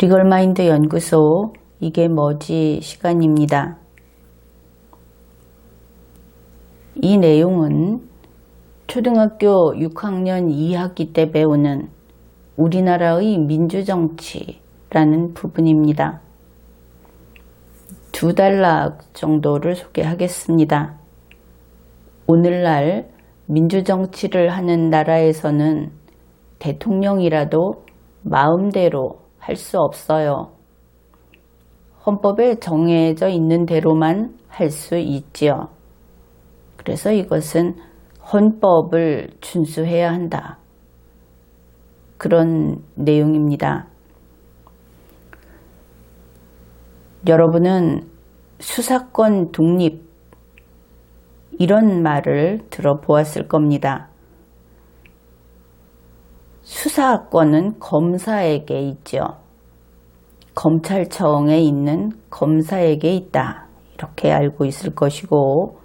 리걸마인드 연구소 이게 뭐지 시간입니다. 이 내용은 초등학교 6학년 2학기 때 배우는 우리나라의 민주정치라는 부분입니다. 두 단락 정도를 소개하겠습니다. 오늘날 민주정치를 하는 나라에서는 대통령이라도 마음대로 할 수 없어요. 헌법에 정해져 있는 대로만 할 수 있지요. 그래서 이것은 헌법을 준수해야 한다. 그런 내용입니다. 여러분은 수사권 독립 이런 말을 들어보았을 겁니다. 수사권은 검사에게 있죠. 검찰청에 있는 검사에게 있다. 이렇게 알고 있을 것이고,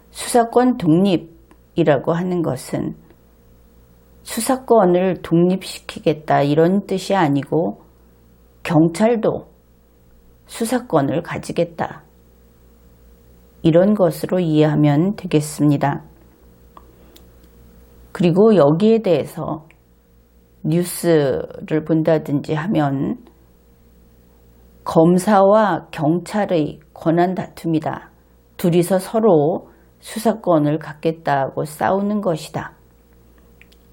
수사권 독립이라고 하는 것은 수사권을 독립시키겠다 이런 뜻이 아니고, 경찰도 수사권을 가지겠다. 이런 것으로 이해하면 되겠습니다. 그리고 여기에 대해서 뉴스를 본다든지 하면 검사와 경찰의 권한 다툼이다. 둘이서 서로 수사권을 갖겠다고 싸우는 것이다.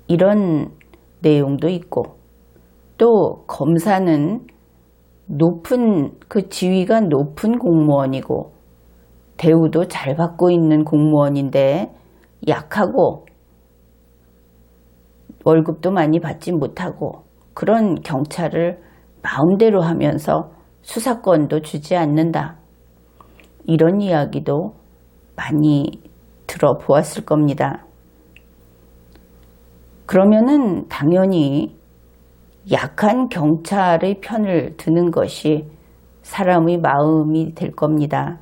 이런 내용도 있고, 또 검사는 그 지위가 높은 공무원이고 대우도 잘 받고 있는 공무원인데 약하고 월급도 많이 받지 못하고 그런 경찰을 마음대로 하면서 수사권도 주지 않는다. 이런 이야기도 많이 들어보았을 겁니다. 그러면은 당연히 약한 경찰의 편을 드는 것이 사람의 마음이 될 겁니다.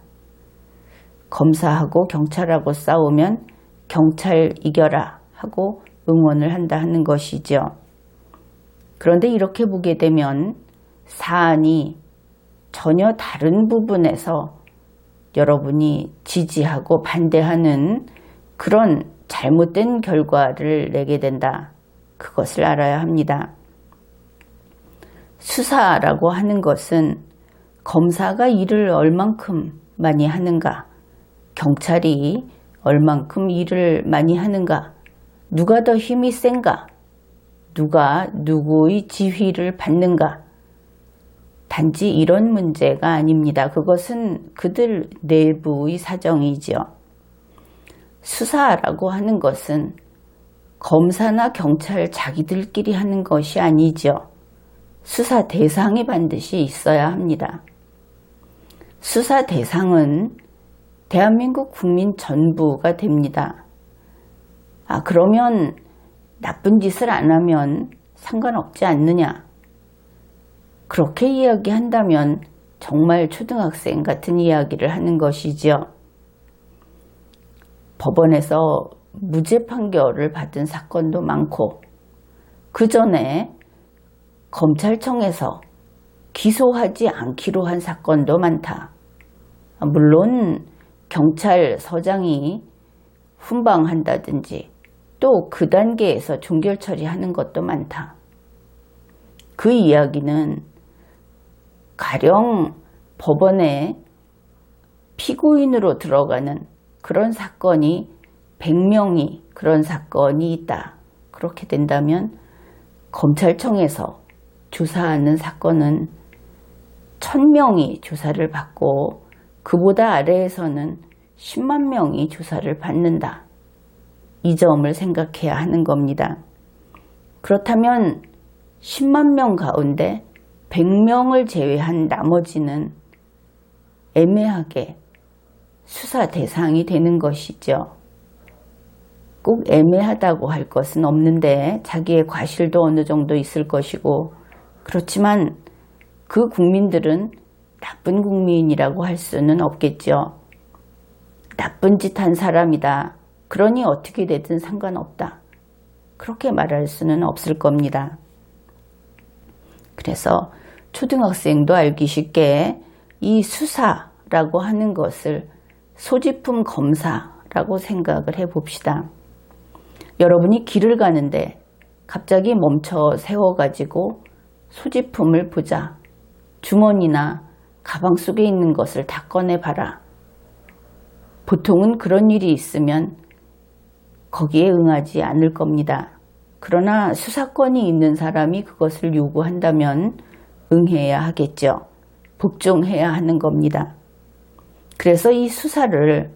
검사하고 경찰하고 싸우면 경찰 이겨라 하고 응원을 한다 하는 것이죠. 그런데 이렇게 보게 되면 사안이 전혀 다른 부분에서 여러분이 지지하고 반대하는 그런 잘못된 결과를 내게 된다. 그것을 알아야 합니다. 수사라고 하는 것은 검사가 일을 얼만큼 많이 하는가, 경찰이 얼만큼 일을 많이 하는가, 누가 더 힘이 센가, 누가 누구의 지휘를 받는가, 단지 이런 문제가 아닙니다. 그것은 그들 내부의 사정이지요. 수사라고 하는 것은 검사나 경찰 자기들끼리 하는 것이 아니죠. 수사 대상이 반드시 있어야 합니다. 수사 대상은 대한민국 국민 전부가 됩니다. 그러면 나쁜 짓을 안 하면 상관없지 않느냐? 그렇게 이야기한다면 정말 초등학생 같은 이야기를 하는 것이지요. 법원에서 무죄 판결을 받은 사건도 많고, 그 전에 검찰청에서 기소하지 않기로 한 사건도 많다. 물론 경찰서장이 훈방한다든지 또 그 단계에서 종결 처리하는 것도 많다. 그 이야기는 가령 법원에 피고인으로 들어가는 그런 사건이 100명이 그런 사건이 있다. 그렇게 된다면 검찰청에서 조사하는 사건은 1000명이 조사를 받고 그보다 아래에서는 10만 명이 조사를 받는다. 이 점을 생각해야 하는 겁니다. 그렇다면 10만 명 가운데 100명을 제외한 나머지는 애매하게 수사 대상이 되는 것이죠. 꼭 애매하다고 할 것은 없는데 자기의 과실도 어느 정도 있을 것이고, 그렇지만 그 국민들은 나쁜 국민이라고 할 수는 없겠죠. 나쁜 짓 한 사람이다. 그러니 어떻게 되든 상관없다. 그렇게 말할 수는 없을 겁니다. 그래서 초등학생도 알기 쉽게 이 수사라고 하는 것을 소지품 검사라고 생각을 해봅시다. 여러분이 길을 가는데 갑자기 멈춰 세워가지고 소지품을 보자. 주머니나 가방 속에 있는 것을 다 꺼내봐라. 보통은 그런 일이 있으면 거기에 응하지 않을 겁니다. 그러나 수사권이 있는 사람이 그것을 요구한다면 응해야 하겠죠. 복종해야 하는 겁니다. 그래서 이 수사를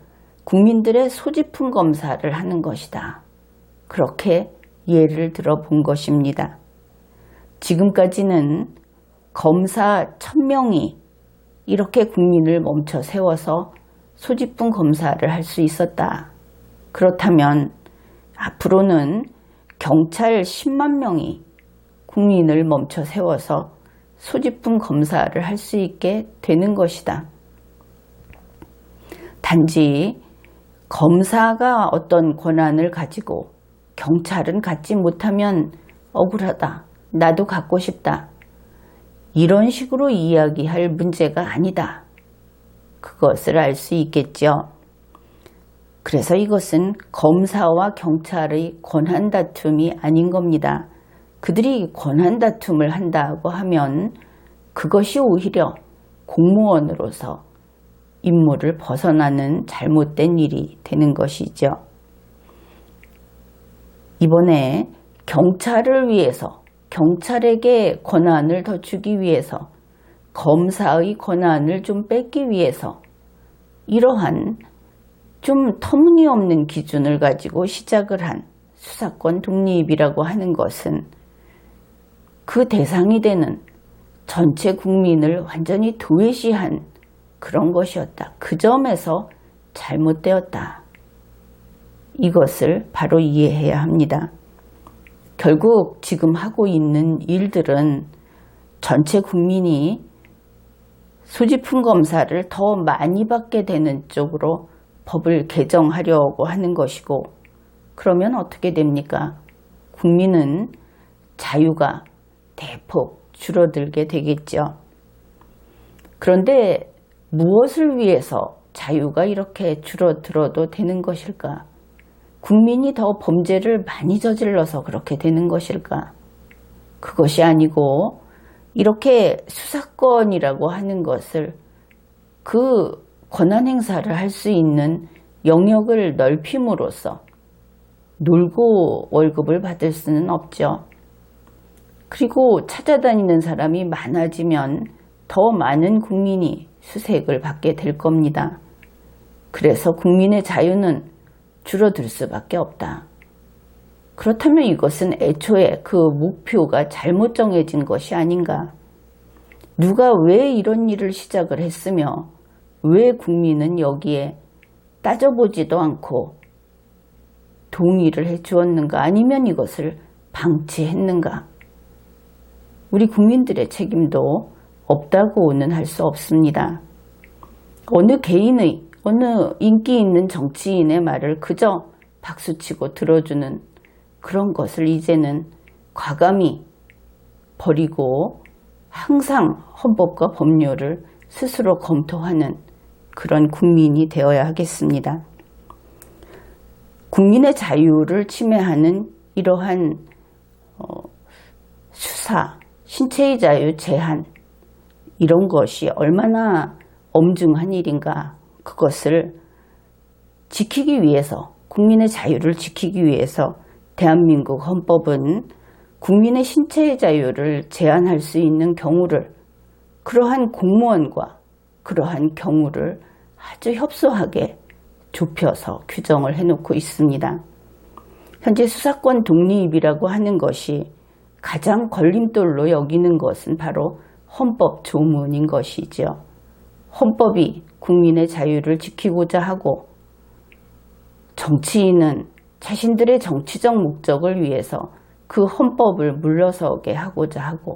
국민들의 소지품 검사를 하는 것이다. 그렇게 예를 들어 본 것입니다. 지금까지는 검사 1000명이 이렇게 국민을 멈춰 세워서 소지품 검사를 할 수 있었다. 그렇다면 앞으로는 경찰 10만 명이 국민을 멈춰 세워서 소지품 검사를 할 수 있게 되는 것이다. 단지 검사가 어떤 권한을 가지고 경찰은 갖지 못하면 억울하다. 나도 갖고 싶다. 이런 식으로 이야기할 문제가 아니다. 그것을 알 수 있겠죠. 그래서 이것은 검사와 경찰의 권한 다툼이 아닌 겁니다. 그들이 권한 다툼을 한다고 하면 그것이 오히려 공무원으로서 임무를 벗어나는 잘못된 일이 되는 것이죠. 이번에 경찰을 위해서, 경찰에게 권한을 더 주기 위해서, 검사의 권한을 좀 뺏기 위해서 이러한 좀 터무니없는 기준을 가지고 시작을 한 수사권 독립이라고 하는 것은 그 대상이 되는 전체 국민을 완전히 도외시한 그런 것이었다. 그 점에서 잘못되었다. 이것을 바로 이해해야 합니다. 결국 지금 하고 있는 일들은 전체 국민이 소지품 검사를 더 많이 받게 되는 쪽으로 법을 개정하려고 하는 것이고, 그러면 어떻게 됩니까? 국민은 자유가 대폭 줄어들게 되겠죠. 그런데 무엇을 위해서 자유가 이렇게 줄어들어도 되는 것일까? 국민이 더 범죄를 많이 저질러서 그렇게 되는 것일까? 그것이 아니고 이렇게 수사권이라고 하는 것을 그 권한 행사를 할 수 있는 영역을 넓힘으로써 놀고 월급을 받을 수는 없죠. 그리고 찾아다니는 사람이 많아지면 더 많은 국민이 수색을 받게 될 겁니다. 그래서 국민의 자유는 줄어들 수밖에 없다. 그렇다면 이것은 애초에 그 목표가 잘못 정해진 것이 아닌가? 누가 왜 이런 일을 시작을 했으며 왜 국민은 여기에 따져보지도 않고 동의를 해 주었는가? 아니면 이것을 방치했는가? 우리 국민들의 책임도 없다고는 할 수 없습니다. 어느 개인의, 어느 인기 있는 정치인의 말을 그저 박수치고 들어주는 그런 것을 이제는 과감히 버리고 항상 헌법과 법률을 스스로 검토하는 그런 국민이 되어야 하겠습니다. 국민의 자유를 침해하는 이러한 수사, 신체의 자유 제한, 이런 것이 얼마나 엄중한 일인가. 그것을 지키기 위해서, 국민의 자유를 지키기 위해서 대한민국 헌법은 국민의 신체의 자유를 제한할 수 있는 경우를, 그러한 공무원과 그러한 경우를 아주 협소하게 좁혀서 규정을 해놓고 있습니다. 현재 수사권 독립이라고 하는 것이 가장 걸림돌로 여기는 것은 바로 헌법 조문인 것이죠. 헌법이 국민의 자유를 지키고자 하고 정치인은 자신들의 정치적 목적을 위해서 그 헌법을 물러서게 하고자 하고,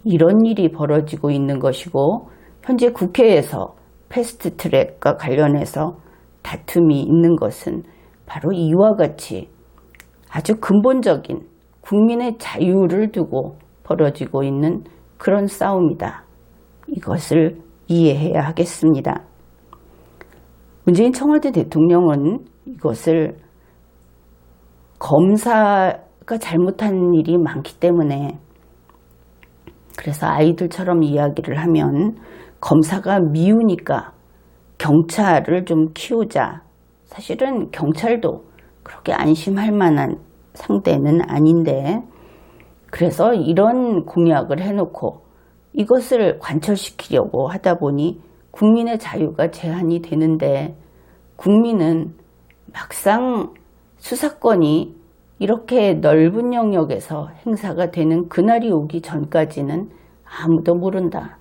이런 일이 벌어지고 있는 것이고, 현재 국회에서 패스트트랙과 관련해서 다툼이 있는 것은 바로 이와 같이 아주 근본적인 국민의 자유를 두고 벌어지고 있는 그런 싸움이다. 이것을 이해해야 하겠습니다. 문재인 청와대 대통령은 이것을 검사가 잘못한 일이 많기 때문에, 그래서 아이들처럼 이야기를 하면 검사가 미우니까 경찰을 좀 키우자. 사실은 경찰도 그렇게 안심할 만한 상대는 아닌데, 그래서 이런 공약을 해놓고 이것을 관철시키려고 하다 보니 국민의 자유가 제한이 되는데, 국민은 막상 수사권이 이렇게 넓은 영역에서 행사가 되는 그날이 오기 전까지는 아무도 모른다.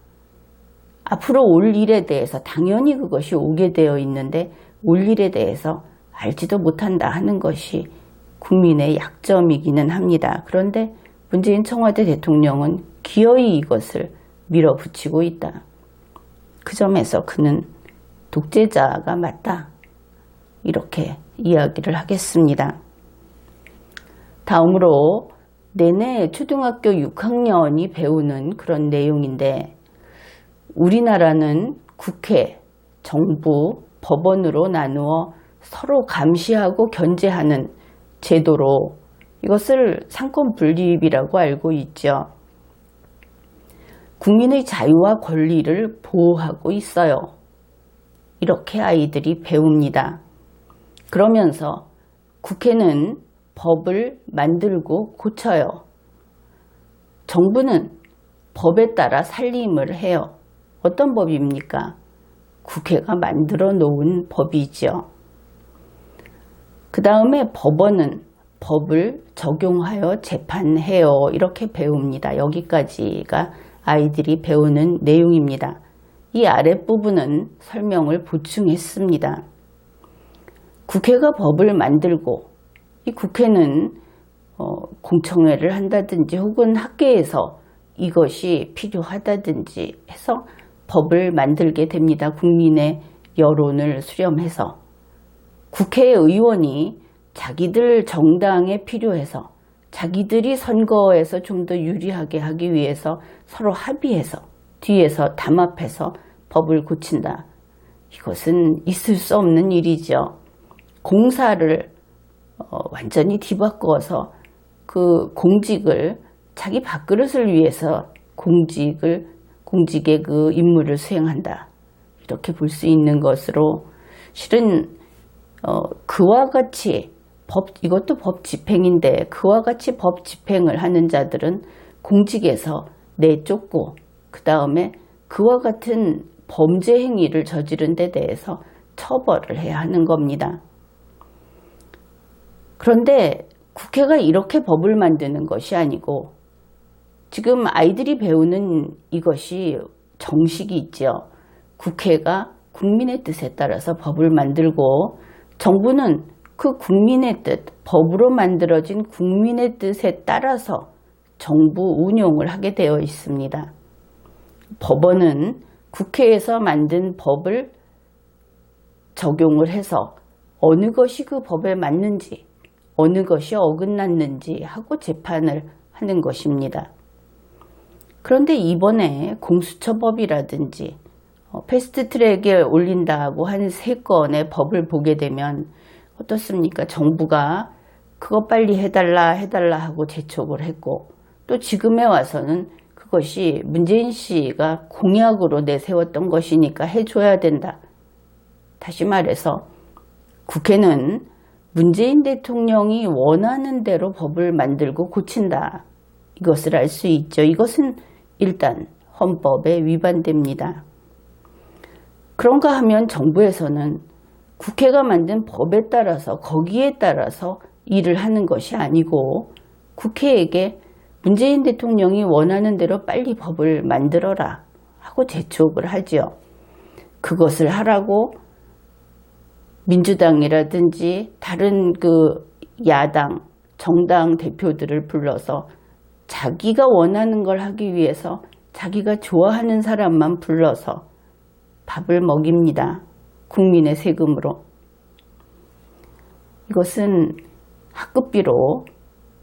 앞으로 올 일에 대해서 당연히 그것이 오게 되어 있는데 올 일에 대해서 알지도 못한다 하는 것이 국민의 약점이기는 합니다. 그런데 문재인 청와대 대통령은 기어이 이것을 밀어붙이고 있다. 그 점에서 그는 독재자가 맞다. 이렇게 이야기를 하겠습니다. 다음으로 내내 초등학교 6학년이 배우는 그런 내용인데, 우리나라는 국회, 정부, 법원으로 나누어 서로 감시하고 견제하는 제도로 이것을 상권 분립이라고 알고 있죠. 국민의 자유와 권리를 보호하고 있어요. 이렇게 아이들이 배웁니다. 그러면서 국회는 법을 만들고 고쳐요. 정부는 법에 따라 살림을 해요. 어떤 법입니까? 국회가 만들어 놓은 법이죠. 그 다음에 법원은 법을 적용하여 재판해요. 이렇게 배웁니다. 여기까지가 아이들이 배우는 내용입니다. 이 아랫부분은 설명을 보충했습니다. 국회가 법을 만들고, 이 국회는 공청회를 한다든지 혹은 학계에서 이것이 필요하다든지 해서 법을 만들게 됩니다. 국민의 여론을 수렴해서. 국회의원이 자기들 정당에 필요해서, 자기들이 선거에서 좀 더 유리하게 하기 위해서 서로 합의해서 뒤에서 담합해서 법을 고친다. 이것은 있을 수 없는 일이죠. 공사를 완전히 뒤바꿔서 그 공직을 자기 밥그릇을 위해서 공직의 그 임무를 수행한다. 이렇게 볼 수 있는 것으로, 실은 그와 같이 이것도 법 집행인데, 그와 같이 법 집행을 하는 자들은 공직에서 내쫓고, 그 다음에 그와 같은 범죄 행위를 저지른 데 대해서 처벌을 해야 하는 겁니다. 그런데 국회가 이렇게 법을 만드는 것이 아니고, 지금 아이들이 배우는 이것이 정식이 있죠. 국회가 국민의 뜻에 따라서 법을 만들고, 정부는 그 국민의 뜻, 법으로 만들어진 국민의 뜻에 따라서 정부 운용을 하게 되어 있습니다. 법원은 국회에서 만든 법을 적용을 해서 어느 것이 그 법에 맞는지, 어느 것이 어긋났는지 하고 재판을 하는 것입니다. 그런데 이번에 공수처법이라든지 패스트트랙에 올린다고 한 3건의 법을 보게 되면 어떻습니까? 정부가 그거 빨리 해달라 하고 재촉을 했고, 또 지금에 와서는 그것이 문재인 씨가 공약으로 내세웠던 것이니까 해줘야 된다. 다시 말해서 국회는 문재인 대통령이 원하는 대로 법을 만들고 고친다. 이것을 알 수 있죠. 이것은 일단 헌법에 위반됩니다. 그런가 하면 정부에서는 국회가 만든 법에 따라서, 거기에 따라서 일을 하는 것이 아니고, 국회에게 문재인 대통령이 원하는 대로 빨리 법을 만들어라 하고 재촉을 하죠. 그것을 하라고 민주당이라든지 다른 그 야당, 정당 대표들을 불러서 자기가 원하는 걸 하기 위해서 자기가 좋아하는 사람만 불러서 밥을 먹입니다. 국민의 세금으로. 이것은 학급비로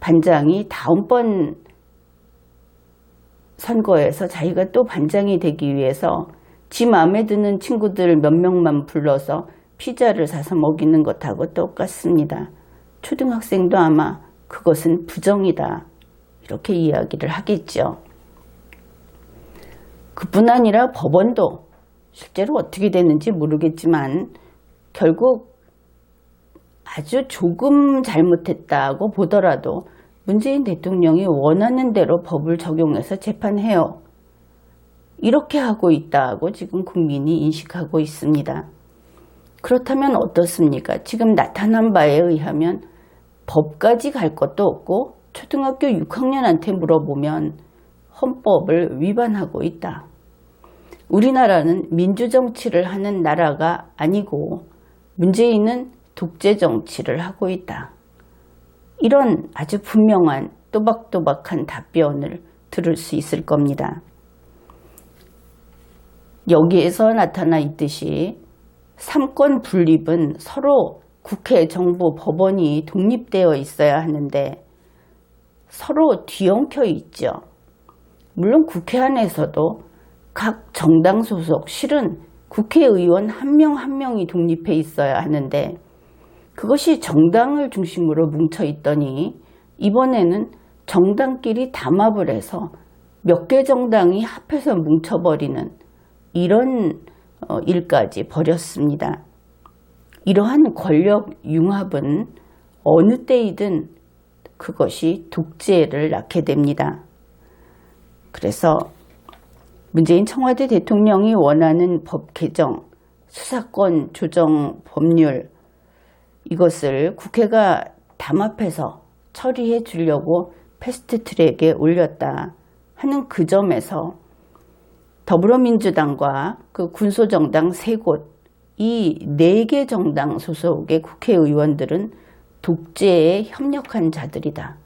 반장이 다음번 선거에서 자기가 또 반장이 되기 위해서 지 마음에 드는 친구들 몇 명만 불러서 피자를 사서 먹이는 것하고 똑같습니다. 초등학생도 아마 그것은 부정이다, 이렇게 이야기를 하겠죠. 그뿐 아니라 법원도 실제로 어떻게 되는지 모르겠지만 결국 아주 조금 잘못했다고 보더라도 문재인 대통령이 원하는 대로 법을 적용해서 재판해요, 이렇게 하고 있다고 지금 국민이 인식하고 있습니다. 그렇다면 어떻습니까? 지금 나타난 바에 의하면 법까지 갈 것도 없고 초등학교 6학년한테 물어보면 헌법을 위반하고 있다. 우리나라는 민주정치를 하는 나라가 아니고 문재인은 독재정치를 하고 있다. 이런 아주 분명한 또박또박한 답변을 들을 수 있을 겁니다. 여기에서 나타나 있듯이 삼권 분립은 서로 국회, 정부, 법원이 독립되어 있어야 하는데 서로 뒤엉켜 있죠. 물론 국회 안에서도 각 정당 소속, 실은 국회의원 한 명 한 명이 독립해 있어야 하는데 그것이 정당을 중심으로 뭉쳐 있더니 이번에는 정당끼리 담합을 해서 몇 개 정당이 합해서 뭉쳐버리는 이런 일까지 벌였습니다. 이러한 권력 융합은 어느 때이든 그것이 독재를 낳게 됩니다. 그래서 문재인 청와대 대통령이 원하는 법 개정, 수사권 조정 법률, 이것을 국회가 담합해서 처리해 주려고 패스트트랙에 올렸다 하는 그 점에서 더불어민주당과 그 군소정당 3곳, 이 4개 정당 소속의 국회의원들은 독재에 협력한 자들이다,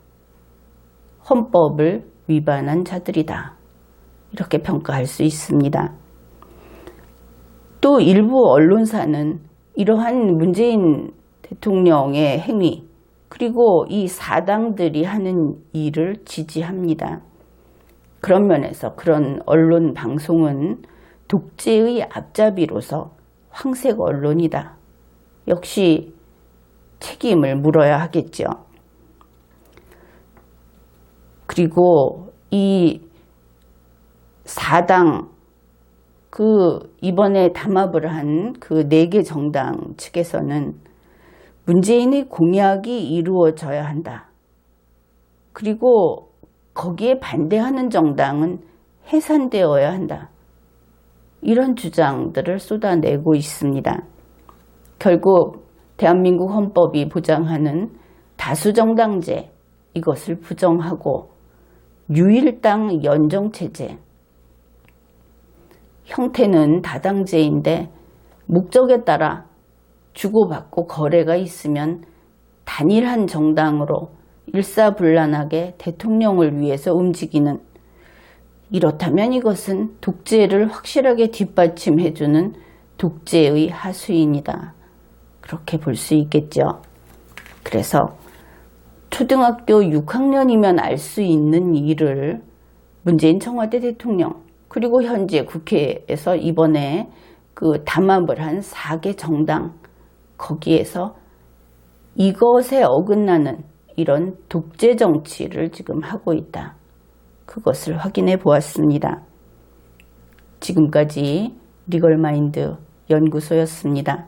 헌법을 위반한 자들이다, 이렇게 평가할 수 있습니다. 또 일부 언론사는 이러한 문재인 대통령의 행위 그리고 이 사당들이 하는 일을 지지합니다. 그런 면에서 그런 언론 방송은 독재의 앞잡이로서 황색 언론이다, 역시 책임을 물어야 하겠죠. 그리고 이 사당, 이번에 담합을 한 그 4개 정당 측에서는 문재인의 공약이 이루어져야 한다, 그리고 거기에 반대하는 정당은 해산되어야 한다, 이런 주장들을 쏟아내고 있습니다. 결국 대한민국 헌법이 보장하는 다수정당제, 이것을 부정하고 유일당 연정체제, 형태는 다당제인데 목적에 따라 주고받고 거래가 있으면 단일한 정당으로 일사불란하게 대통령을 위해서 움직이는, 이렇다면 이것은 독재를 확실하게 뒷받침해주는 독재의 하수인이다, 그렇게 볼 수 있겠죠. 그래서 초등학교 6학년이면 알 수 있는 일을 문재인 청와대 대통령 그리고 현재 국회에서 이번에 담합을 한 4개 정당, 거기에서 이것에 어긋나는 이런 독재 정치를 지금 하고 있다, 그것을 확인해 보았습니다. 지금까지 리걸마인드 연구소였습니다.